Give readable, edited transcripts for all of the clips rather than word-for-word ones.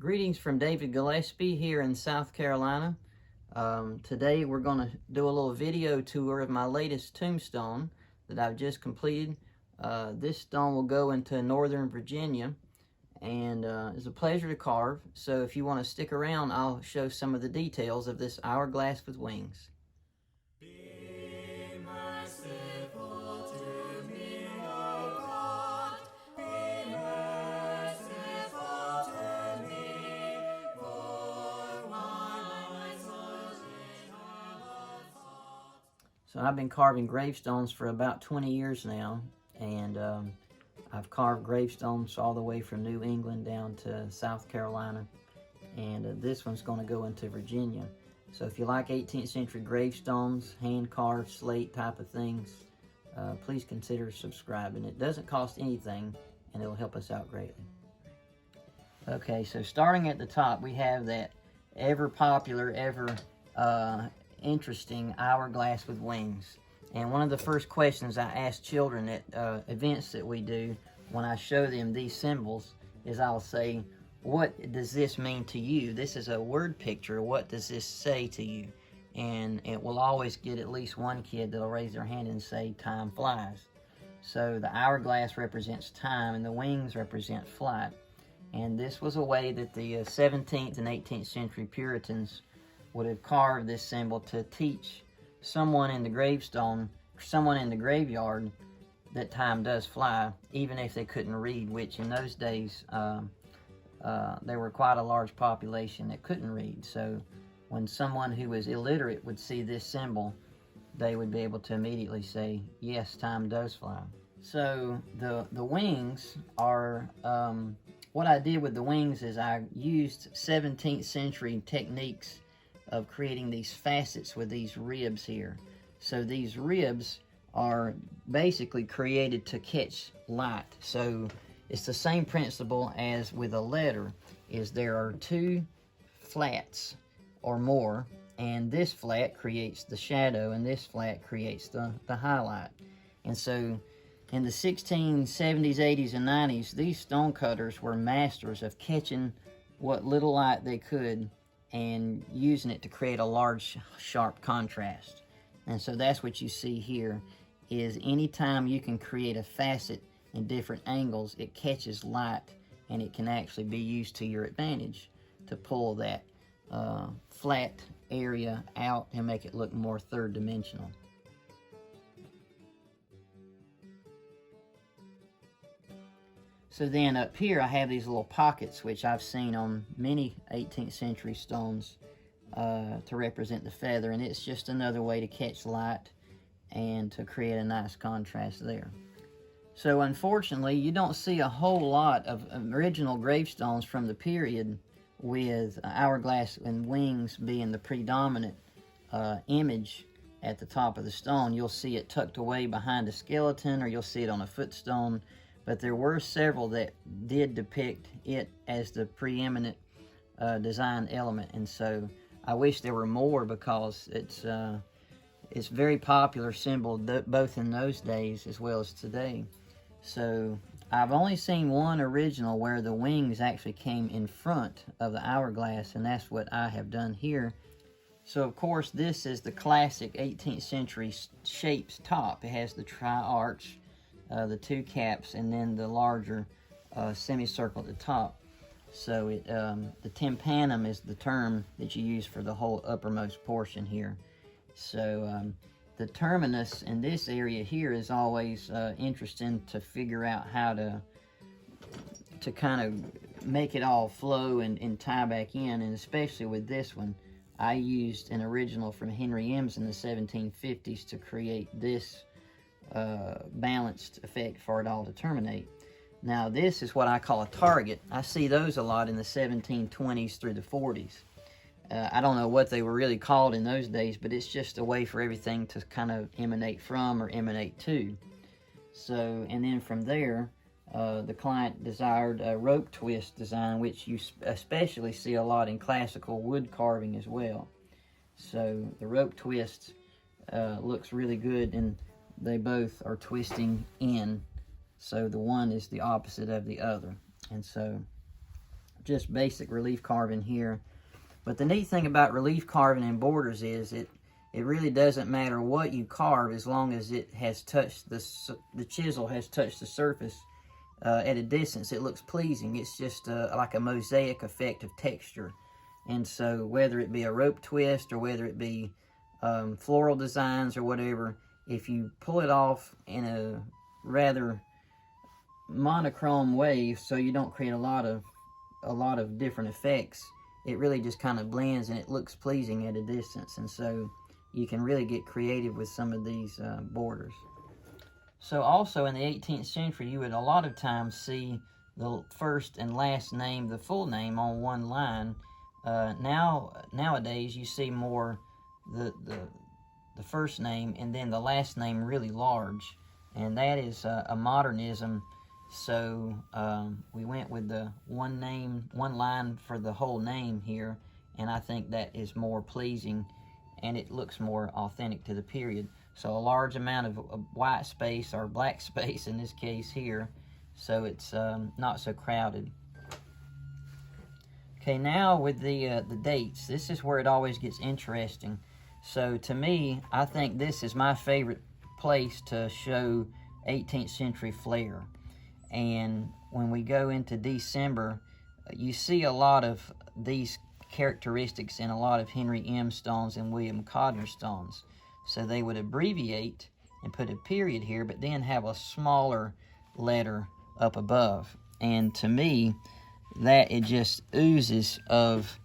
Greetings from David Gillespie here in South Carolina. Today we're going to do a little video tour of my latest tombstone that I've just completed. This stone will go into Northern Virginia and it's a pleasure to carve. So if you want to stick around, I'll show some of the details of this hourglass with wings. So I've been carving gravestones for about 20 years now, and I've carved gravestones all the way from New England down to South Carolina, and this one's going to go into Virginia. So if you like 18th century gravestones, hand-carved slate type of things, please consider subscribing. It doesn't cost anything, and it'll help us out greatly. Okay, so starting at the top, we have that ever popular, interesting hourglass with wings. And one of the first questions I ask children at events that we do when I show them these symbols is I'll say, what does this mean to you? This is a word picture. What does this say to you? And it will always get at least one kid that'll raise their hand and say, time flies. So the hourglass represents time and the wings represent flight. And this was a way that the 17th and 18th century Puritans would have carved this symbol to teach someone in the gravestone, someone in the graveyard, that time does fly, even if they couldn't read, which in those days, there were quite a large population that couldn't read. So when someone who was illiterate would see this symbol, they would be able to immediately say, yes, time does fly. So the wings are, what I did with the wings is I used 17th century techniques of creating these facets with these ribs here. So these ribs are basically created to catch light. So it's the same principle as with a letter, is there are two flats or more, and this flat creates the shadow and this flat creates the highlight. And so in the 1670s, 80s, and 90s, these stonecutters were masters of catching what little light they could and using it to create a large, sharp contrast. And so that's what you see here, is anytime you can create a facet in different angles, it catches light, and it can actually be used to your advantage to pull that flat area out and make it look more third-dimensional. So then up here I have these little pockets, which I've seen on many 18th century stones to represent the feather, and it's just another way to catch light and to create a nice contrast there. So unfortunately, you don't see a whole lot of original gravestones from the period with hourglass and wings being the predominant image at the top of the stone. You'll see it tucked away behind a skeleton, or you'll see it on a footstone. But there were several that did depict it as the preeminent design element, and so I wish there were more, because it's a very popular symbol both in those days as well as today. So I've only seen one original where the wings actually came in front of the hourglass, and that's what I have done here. So of course this is the classic 18th century shapes top. It has the tri-arch, the two caps, and then the larger semicircle at the top. So the tympanum is the term that you use for the whole uppermost portion here. So the terminus in this area here is always interesting to figure out how to kind of make it all flow and tie back in, and especially with this one, I used an original from Henry Ems in the 1750s to create this balanced effect for it all to terminate. Now this is what I call a target. I see those a lot in the 1720s through the 40s. I don't know what they were really called in those days, but it's just a way for everything to kind of emanate from or emanate to. So, and then from there, the client desired a rope twist design, which you especially see a lot in classical wood carving as well. So the rope twist looks really good, and they both are twisting in, so the one is the opposite of the other. And so just basic relief carving here. But the neat thing about relief carving and borders is it really doesn't matter what you carve as long as it has touched the chisel has touched the surface at a distance. It looks pleasing. It's just like a mosaic effect of texture. And so whether it be a rope twist or whether it be floral designs or whatever, if you pull it off in a rather monochrome way, so you don't create a lot of different effects, it really just kind of blends and it looks pleasing at a distance. And so you can really get creative with some of these borders. So also in the 18th century, you would a lot of times see the first and last name, the full name, on one line. Nowadays you see more the first name and then the last name really large, and that is a modernism. So we went with the one line for the whole name here, and I think that is more pleasing and it looks more authentic to the period. So a large amount of white space, or black space in this case here, so it's not so crowded. Okay, now with the dates, this is where it always gets interesting. So to me, I think this is my favorite place to show 18th century flair. And when we go into December, you see a lot of these characteristics in a lot of Henry M. stones and William Codner stones. So they would abbreviate and put a period here, but then have a smaller letter up above. And to me, that it just oozes of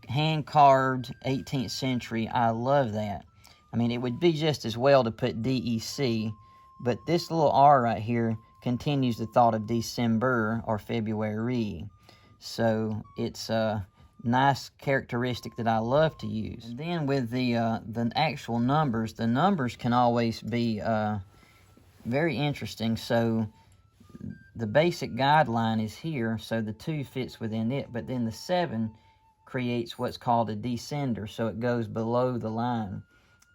hand-carved 18th century. I love that. I mean, it would be just as well to put DEC, but this little R right here continues the thought of December or February. So it's a nice characteristic that I love to use. And then with the actual numbers, the numbers can always be very interesting. So the basic guideline is here, so the 2 fits within it, but then the 7 creates what's called a descender, so it goes below the line.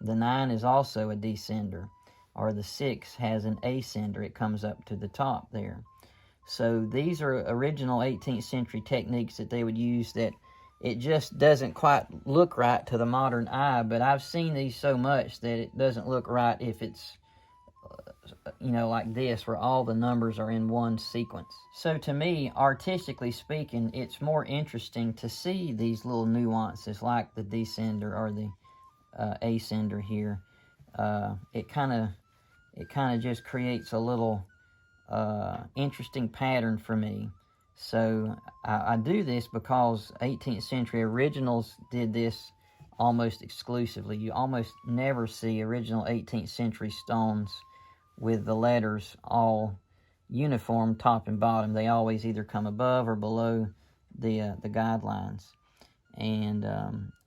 The 9 is also a descender, or the 6 has an ascender. It comes up to the top there. So these are original 18th century techniques that they would use that it just doesn't quite look right to the modern eye, but I've seen these so much that it doesn't look right if it's like this, where all the numbers are in one sequence. So to me, artistically speaking, it's more interesting to see these little nuances like the descender or the ascender here. It kind of just creates a little interesting pattern for me. So I do this because 18th century originals did this almost exclusively. You almost never see original 18th century stones with the letters all uniform top and bottom. They always either come above or below the guidelines. And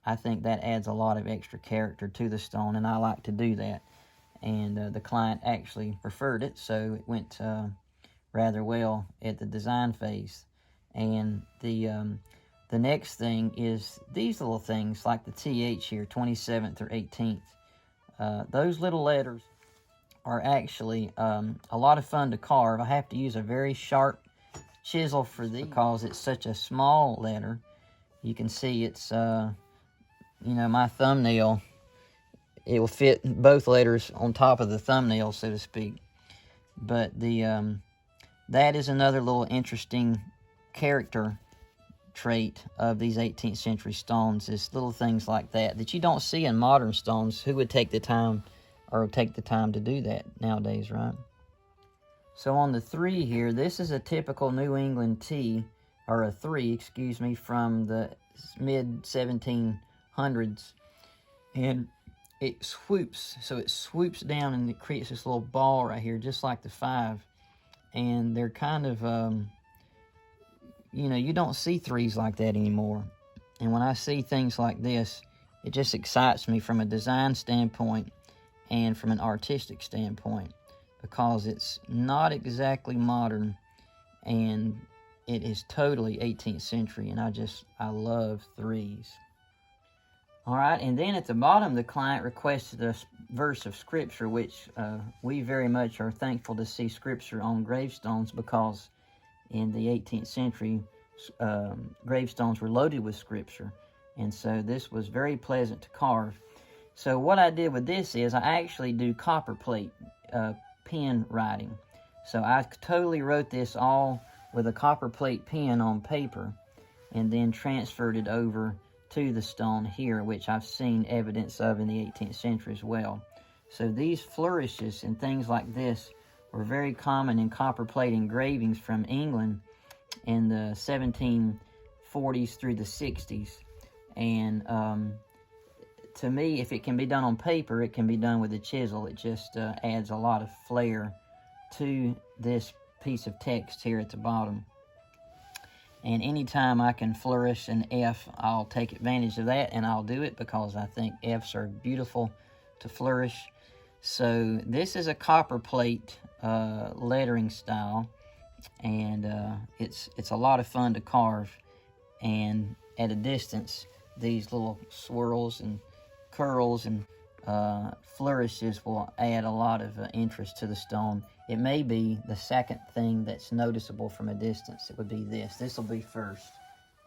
I think that adds a lot of extra character to the stone, and I like to do that. And the client actually preferred it, so it went rather well at the design phase. And the next thing is these little things like the TH here, 27th or 18th. Those little letters are actually a lot of fun to carve. I have to use a very sharp chisel for these because it's such a small letter. You can see it's, my thumbnail. It will fit both letters on top of the thumbnail, so to speak. But that is another little interesting character trait of these 18th century stones, is little things like that you don't see in modern stones. Who would take the time to do that nowadays, right? So on the 3 here, this is a typical New England T, or a 3, excuse me, from the mid-1700s. And it swoops, so it swoops down and it creates this little ball right here, just like the 5. And they're kind of, you don't see 3s like that anymore. And when I see things like this, it just excites me from a design standpoint and from an artistic standpoint, because it's not exactly modern and it is totally 18th century, and I love 3s. All right, and then at the bottom, the client requested a verse of scripture, which we very much are thankful to see scripture on gravestones, because in the 18th century, gravestones were loaded with scripture, and so this was very pleasant to carve. So what I did with this is I actually do copper plate pen writing. So I totally wrote this all with a copper plate pen on paper, and then transferred it over to the stone here, which I've seen evidence of in the 18th century as well. So these flourishes and things like this were very common in copper plate engravings from England in the 1740s through the 60s. And to me, if it can be done on paper, it can be done with a chisel. It just adds a lot of flair to this piece of text here at the bottom. And anytime I can flourish an F, I'll take advantage of that, and I'll do it because I think Fs are beautiful to flourish. So this is a copper plate lettering style, and it's a lot of fun to carve. And at a distance, these little swirls and curls and flourishes will add a lot of interest to the stone. It may be the second thing that's noticeable from a distance. It would be this. This will be first,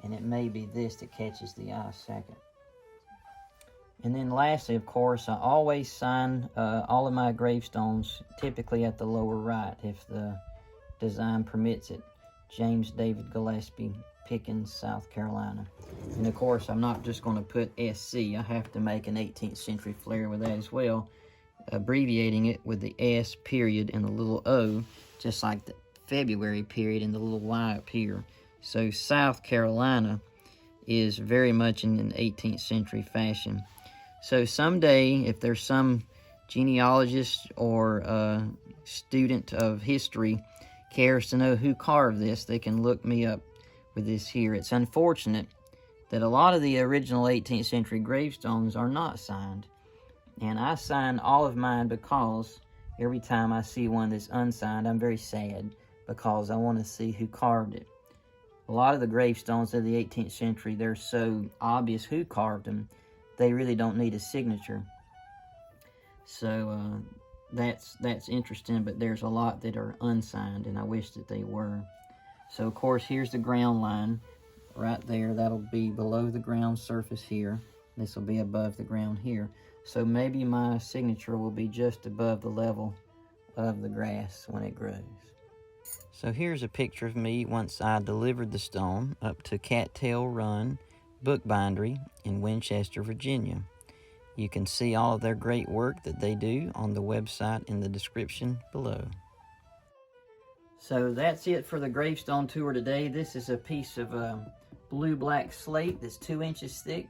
and it may be this that catches the eye second. And then lastly, of course, I always sign all of my gravestones typically at the lower right if the design permits it. James David Gillespie, Pickens, South Carolina. And of course, I'm not just going to put SC. I have to make an 18th century flair with that as well, abbreviating it with the S period and the little O, just like the February period and the little Y up here. So South Carolina is very much in an 18th century fashion. So someday, if there's some genealogist or student of history cares to know who carved this, they can look me up with this here. It's unfortunate that a lot of the original 18th century gravestones are not signed. And I sign all of mine because every time I see one that's unsigned, I'm very sad because I want to see who carved it. A lot of the gravestones of the 18th century, they're so obvious who carved them, they really don't need a signature. So that's interesting, but there's a lot that are unsigned, and I wish that they were. So, of course, here's the ground line right there. That'll be below the ground surface here. This will be above the ground here. So maybe my signature will be just above the level of the grass when it grows. So here's a picture of me once I delivered the stone up to Cattail Run Bookbindery in Winchester, Virginia. You can see all of their great work that they do on the website in the description below. So that's it for the gravestone tour today. This is a piece of blue-black slate that's 2 inches thick,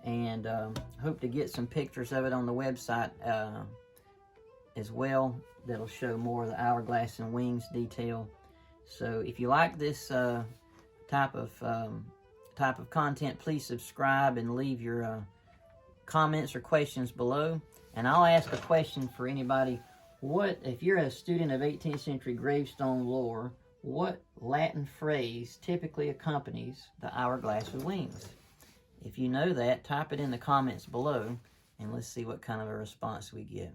and hope to get some pictures of it on the website as well. That'll show more of the hourglass and wings detail. So if you like this type of content, please subscribe and leave your comments or questions below. And I'll ask a question for anybody. What, if you're a student of 18th century gravestone lore, what Latin phrase typically accompanies the hourglass with wings? If you know that, type it in the comments below, and let's see what kind of a response we get.